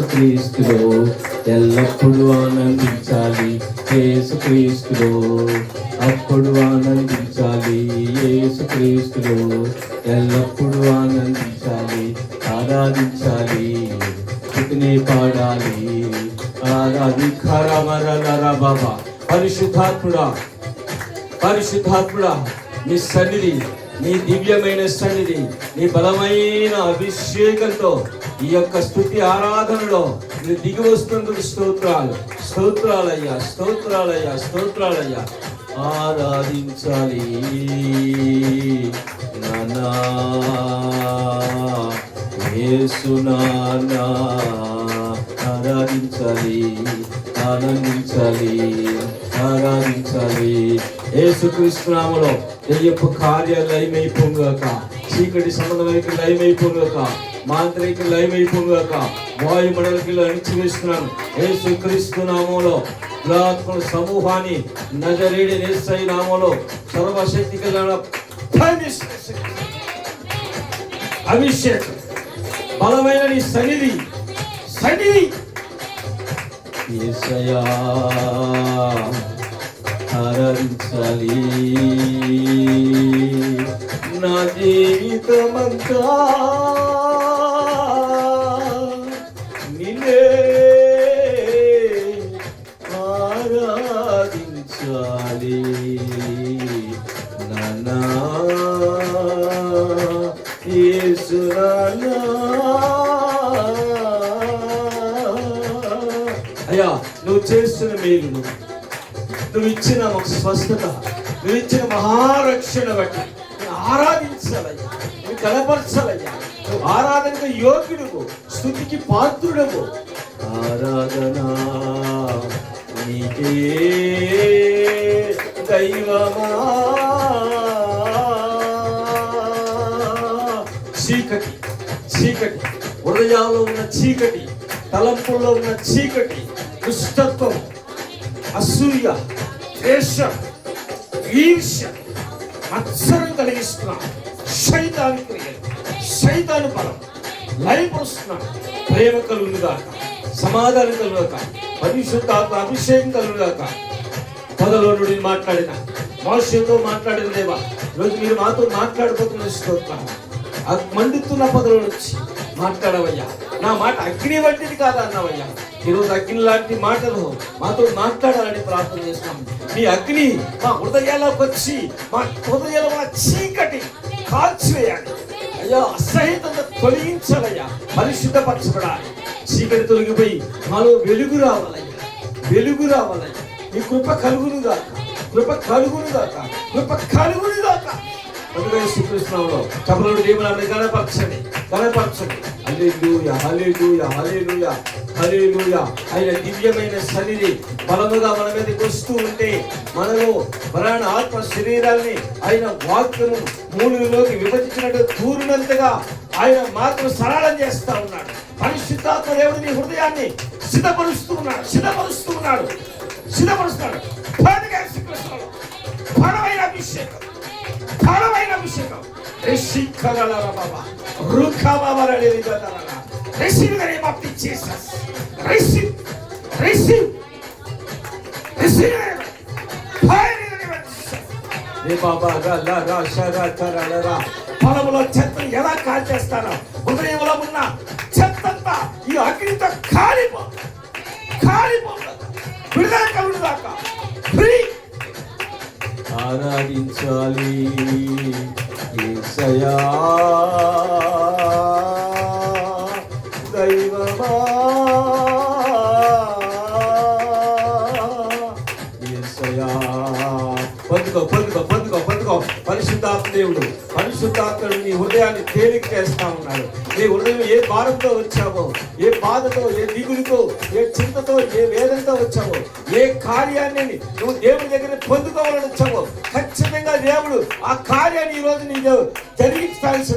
యేసుక్రీస్తులో ఎల్లప్పుడూ ఆనందించాలి. యేసుక్రీస్తులో అప్పుడు ఆనందించాలి. యేసుక్రీస్తులో ఎల్లప్పుడూ ఆనందించాలి. ఆరాధించాలి, స్తుతిని పాడాలి. బాబా పరిశుద్ధాత్ముడా, పరిశుద్ధాత్ముడా, నీ సన్నిధి, నీ దివ్యమైన సన్నిధి, నీ బలమైన అభిషేకంతో ఈ యొక్క స్తుతి ఆరాధనలో నీ దిగి వస్తున్నందుకు స్తోత్రాలు, స్తోత్రాలయ్యా, స్తోత్రాలయ్యా, స్తోత్రాలయ్యా. ఆరాధించాలి నానా యేసు నానా, ఆరాధించాలి, ఆనందించాలి, ఆరాధించాలి. యేసుక్రీస్తు నామములో దెయ్యపు కార్యాలు లయమైపోగాక, చీకటి సంబంధమైన లయమైపోగాక, మాంత్రిక లయమైపోగాక, వాయుమండలకి అణిచివేస్తున్నాను యేసుక్రీస్తు నామములో. దురాత్మల సమూహాన్ని నజరేయుడైన యేసయ్య నామములో సర్వశక్తి కలిగిన అభిషేకం, బలమైన నీ సన్నిధి, సన్నిధి యేసయ్యా ఆరాధించాలి. నా జీవితమంతా నిన్నే ఆరాధించాలి నానా యేసు నానా. అయ్యా, నువ్వు చేస్తున్న మేలును, నువ్వు ఇచ్చిన ఒక స్వస్థత, నువ్వు ఇచ్చిన మహారక్షణ బట్టి ఆరాధించాలయ్యా, నువ్వు కనపరచాలయ్యా. నువ్వు ఆరాధనకు యోగ్యుడువు, స్తుతికి పాత్రుడవు. ఆరాధనా నీకే దైవమా. చీకటి, చీకటి, హృదయాల్లో ఉన్న చీకటి, తలంపుల్లో ఉన్న చీకటి, దుష్టత్వం, అసూయ, ద్వేషం, ఈర్ష్య, మత్సరం కలిగిస్తున్నా శైతాను క్రియలు, శైతాను బలం లయపరుస్తున్నా. ప్రేమ కలుగుగాక, సమాధానం కలుగాక, పరిశుద్ధాత్మ అభిషేకం కలుగుగాక. పదలో నుండి మాట్లాడిన మోషేతో మాట్లాడిన దేవా, ఈరోజు మీరు మాతో మాట్లాడబోతున్న స్తోత్రం. ఆ మండుతున్న పదలో నుంచి మాట్లాడవయ్యా. నా మాట అగ్ని వంటిది కాదా అన్నావయ్యా. ఈరోజు అగ్ని లాంటి మాటలు మాతో మాట్లాడాలని ప్రార్థన చేస్తున్నాం. మీ అగ్ని మా హృదయాలకు వచ్చి మా హృదయాల మన చీకటి కాల్చివేయాలి అయ్యా. అసహ్యత తొలగించాలయ్యా, పరిశుద్ధపరచబడాలి. చీకటి తొలగిపోయి మాలో వెలుగు రావాలయ్యా, వెలుగు రావాలయ్యా. నీ కృప కలుగునుగాక, కృప కలుగునుగాక, కృప కలుగునుగాక. శ్రీకృష్ణంలో చెప్పలు దేవుని గణపరచండి, గణపరచండి. హల్లెలూయా, హల్లెలూయా, హల్లెలూయా, హల్లెలూయా. ఆయన దివ్యమైన సన్నిధి బలముగా మన మీదకి వస్తూ ఉంటే మనలో ప్రాణ ఆత్మ శరీరాల్ని ఆయన వాక్యము మూలులోకి విభజించినట్టు దూరినంతగా ఆయన మాత్రం సరళం చేస్తా ఉన్నాడు. పరిశుద్ధాత్మ దేవుడు నీ హృదయాన్ని సిద్ధపరుస్తూ ఉన్నాడు, సిద్ధపరుస్తూ ఉన్నాడు, సిద్ధపరుస్తున్నాడు. బలమైన అభిషేకం, బలమైన అభిషేకం. Receive the name of Jesus. Receive, receive, receive. పొలంలో చెత్తను ఎలా కాల్చేస్తానో హృదయంలో ఉన్న చెత్తంతా ఈ అగ్నితో కాలిపో, కాలిపో. విడుదల కలుగుదాకా ఆరాధించాలి యేసయ్యా దైవమా. యేసయ్యా పొందుకో, పొందుకో, పొందుకో, పొందుకో. పరిశుద్ధాత్మ దేవుడు, పరిశుద్ధాత్ముడు నీ హృదయాన్ని తేలిక చేస్తా ఉన్నాడు. నీ హృదయం ఏ భారంతో వచ్చావో, ఏ బాధతో, ఏ దిగులుతో, ఏ చింతతో, ఏ వేదంతో వచ్చావో, ఏ కార్యాన్ని నువ్వు దేవుని దగ్గర పొందుకోవాలని వచ్చావో, ఖచ్చితంగా దేవుడు ఆ కార్యాన్ని ఈ రోజు నీ జరిగించాల్సి